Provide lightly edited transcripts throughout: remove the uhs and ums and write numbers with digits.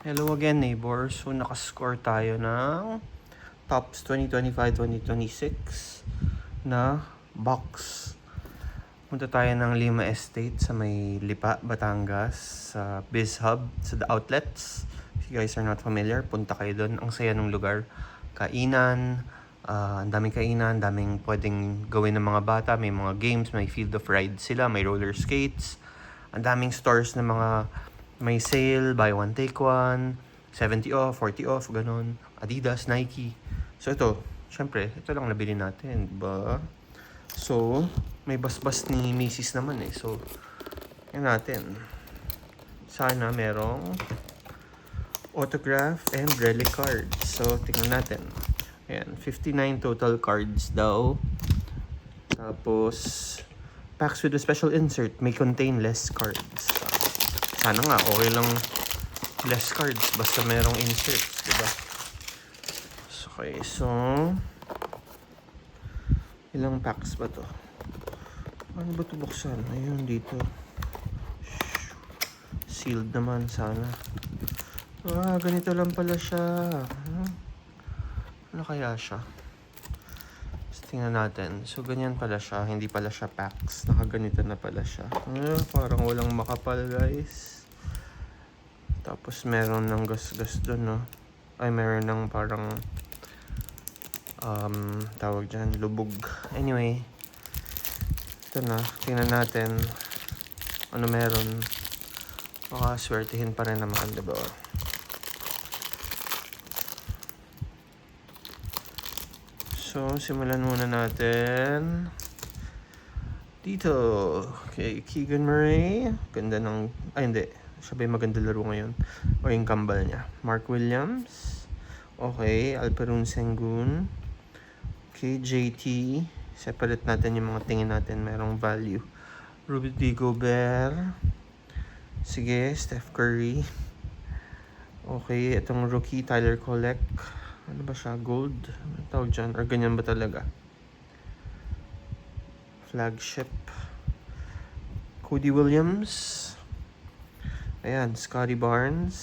Hello again, neighbors. So, nakascore tayo ng Tops 2025-2026 na box. Punta tayo ng Lima Estate sa may Lipa, Batangas, sa Biz Hub, sa The Outlets. If you guys are not familiar, punta kayo doon. Ang saya ng lugar. Kainan, ang daming kainan, daming pwedeng gawin ng mga bata. May mga games, may field of rides sila, may roller skates. Ang daming stores na mga may sale, buy one, take one, 70 off, 40 off, ganun. Adidas, Nike. So ito, syempre, ito lang nabili natin, diba? So, may basbas ni Macy's naman eh. So, yan natin. Sana merong autograph and relic cards. So, tingnan natin. Ayan, 59 total cards daw. Tapos, packs with a special insert may contain less cards. Sana nga, okay lang less cards basta merong inserts, diba? Okay, so ilang packs ba to? Ano ba ito buksan? Ayun, dito. Sealed naman, sana. Ganito lang pala siya. Ano kaya siya? Tingnan natin. So, ganyan pala siya. Hindi pala siya packs. Nakaganito na pala siya. Parang walang makapal, guys. Tapos, meron ng gas-gas dun, no? Ay, meron ng parang tawag dyan, lubog. Anyway, ito na. Tingnan natin ano meron. Baka swertihin pa rin naman, diba? So, simulan muna natin dito kay Keegan Murray. Ganda ng... Ay, hindi. Siya ba yung maganda laro ngayon? O yung kambal niya? Mark Williams. Okay. Alperun Sengun. Okay. JT. Separate natin yung mga tingin natin. Merong value. Rudy Gobert. Sige. Steph Curry. Okay. Itong rookie, Tyler Kolek. Ano ba siya? Gold? Ano tawag dyan? Or ganyan ba talaga? Flagship. Cody Williams. Ayan, Scotty Barnes.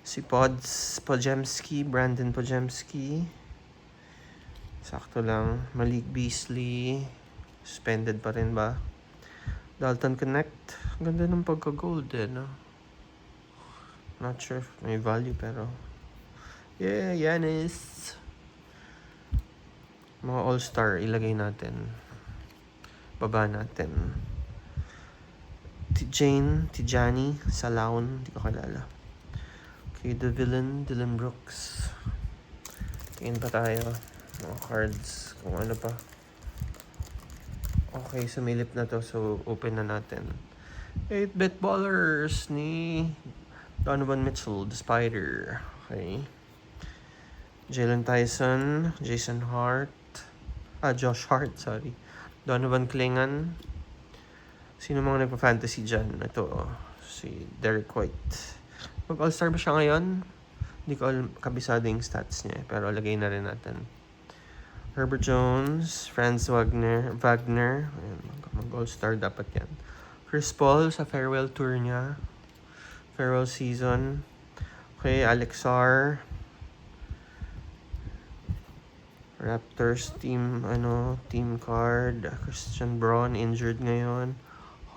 Si Podziemski, Brandon Podziemski. Sakto lang. Malik Beasley. Suspended pa rin ba? Dalton Connect. Ganda ng pagka-gold eh, no? Not sure if may value pero... Yeah, Giannis. Mga all-star, ilagay natin. Baba natin. Tijani, Salaun, hindi ko kalala. Okay, the villain, Dylan Brooks. Tingin pa tayo. Mga cards, kung ano pa. Okay, sumilip na to, so open na natin. 8-bit ballers ni Donovan Mitchell, the Spider. Okay. Jalen Tyson, Jason Hart. Josh Hart, sorry. Donovan Clingan. Sino mga nagpa-fantasy dyan? Ito, si Derek White. Mag-all-star ba siya ngayon? Hindi ko kabisado yung stats niya, pero lagay na rin natin. Herbert Jones, Franz Wagner. Ayan, mag-all-star dapat yan. Chris Paul sa farewell tour niya. Farewell season. Okay, Alex R. Raptors team card. Christian Braun injured ngayon.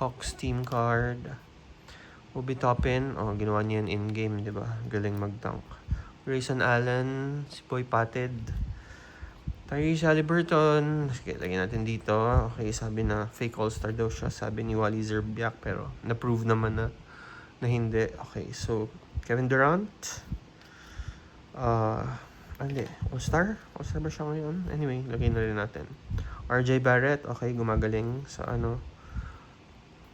Hawks team card. Obi Toppin, ginawa niya yun in-game, di ba? Galing mag-dunk. Grayson Allen, si Boy Patted. Tyrese Haliburton. Sige, lagyan natin dito. Okay, sabi na fake all-star daw siya. Sabi ni Wally Zerbiak, pero na-prove naman na hindi. Okay, so Kevin Durant. All-star? All-star ba siya ngayon? Anyway, lagay na rin natin. RJ Barrett, okay, gumagaling sa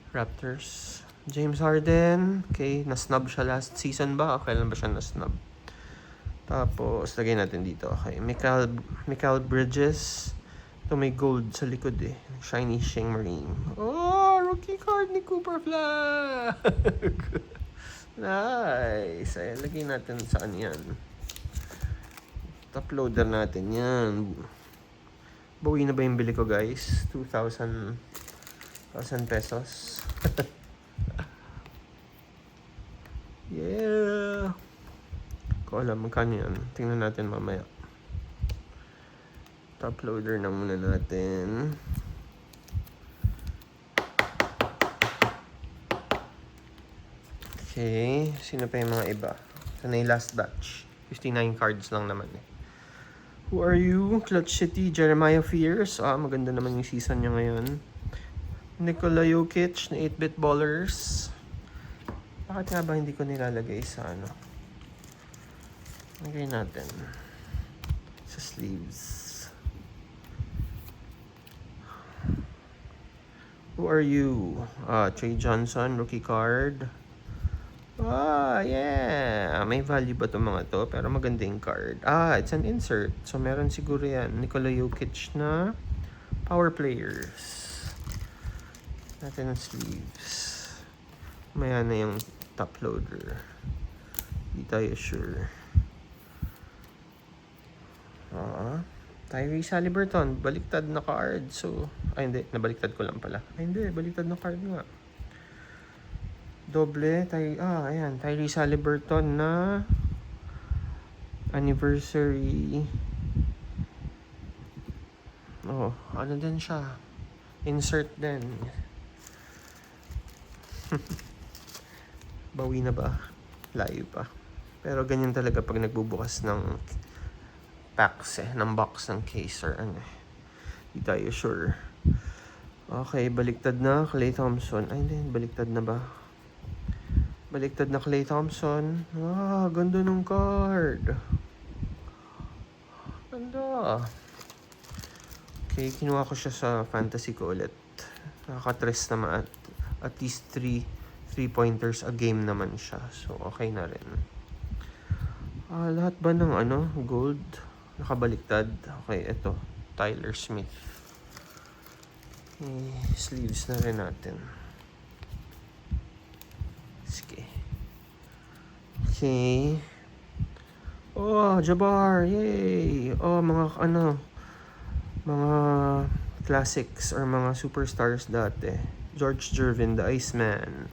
Raptors. James Harden, okay, na-snub siya last season ba? Okay lang ba siya na-snub? Tapos, lagay natin dito, okay. Mikal Bridges. Ito may gold sa likod eh. Shiny Shing Marine. Rookie card ni Cooper Flag! Nice! Ay, lagay natin saan yan. Uploader natin yan. Bawi na ba yung bili ko, guys? 2,000 pesos. Yeah! Ko alam magkano yan. Tingnan natin mamaya. Top loader na muna natin. Okay. Sino pa yung mga iba? Ito na yung last batch. 59 cards lang naman eh. Who are you? Clutch City, Jeremiah Fears. Maganda naman yung season niya ngayon. Nikola Jokic na 8-bit ballers. Bakit nga ba hindi ko nilalagay sa ano? Lagay natin sa sleeves. Who are you? Trey Johnson, rookie card. Yeah. May value ba itong mga to? Pero maganda yung card. It's an insert. So, meron siguro yan. Nikola Jokic na power players. Natin ang sleeves. Maya na yung top loader. Hindi tayo sure. Tyrese Haliburton. Baliktad na card. So, hindi. Nabaliktad ko lang pala. Hindi. Baliktad na card nga. Doble. Ayan. Tyrese Haliburton na anniversary. Ano din siya? Insert din. Bawi na ba? Layo pa. Pero ganyan talaga pag nagbubukas ng packs ng box ng case or ano. Hindi tayo sure. Okay, baliktad na. Klay Thompson. Hindi, baliktad na ba? Baliktad na Klay Thompson. Ganda ng card. Ganda. Okay, kinuha ko siya sa fantasy ko ulit. Nakaka-tres naman at least 3 pointers a game naman siya. So, okay na rin. Lahat ba ng gold nakabaliktad? Okay, ito. Tyler Smith. Sleeves na rin natin. Sige. Okay. Jabbar. Yay! Mga classics or mga superstars dati. George Gervin, the Iceman.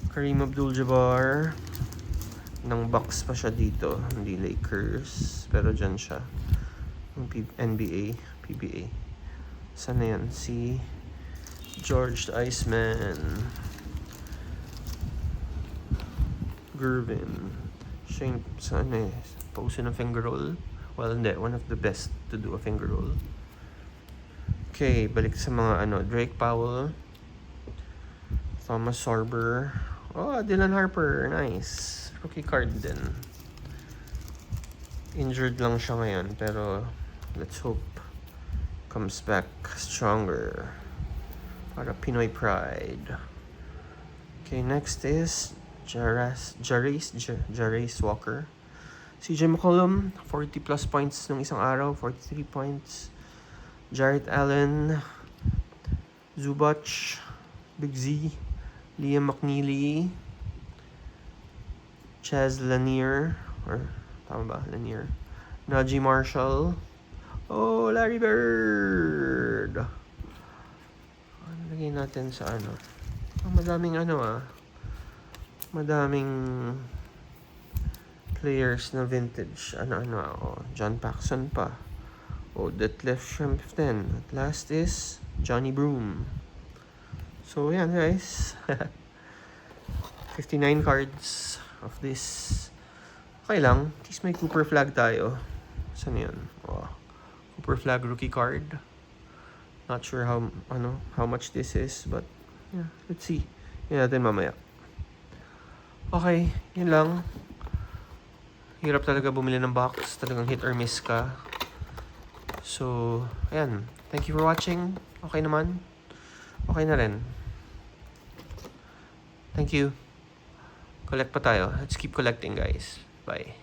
Kareem Abdul-Jabbar. Nang Bucks pa siya dito. Hindi Lakers. Pero dyan siya. NBA, PBA. Saan na yan? Si George the Iceman. Gervin. Siya yung saan pose ng finger roll. Well, hindi. One of the best to do a finger roll. Okay, balik sa mga Drake Powell. Thomas Sorber. Dylan Harper. Nice. Rookie card din. Injured lang siya ngayon. Pero let's hope comes back stronger. Para Pinoy Pride. Okay, next is Jarace Walker. CJ McCollum. 40 plus points nung isang araw. 43 points. Jarrett Allen. Zubac. Big Z. Liam McNeely, Chaz Lanier, or tama ba? Lanier. Najee Marshall. Larry Bird. Lagay natin sa madaming madaming players na vintage. John Paxson pa. Detlef Schrempf. At last is Johnny Broom. So, yan guys. 59 cards of this. Okay lang. At least may Cooper Flag tayo. Saan yun? Cooper Flag rookie card. Not sure how much this is. But, yeah. Let's see. Yan natin mamaya. Okay. Yun lang. Hirap talaga bumili ng box. Talagang hit or miss ka. So, ayan. Thank you for watching. Okay naman. Okay na rin. Thank you. Collect pa tayo. Let's keep collecting, guys. Bye.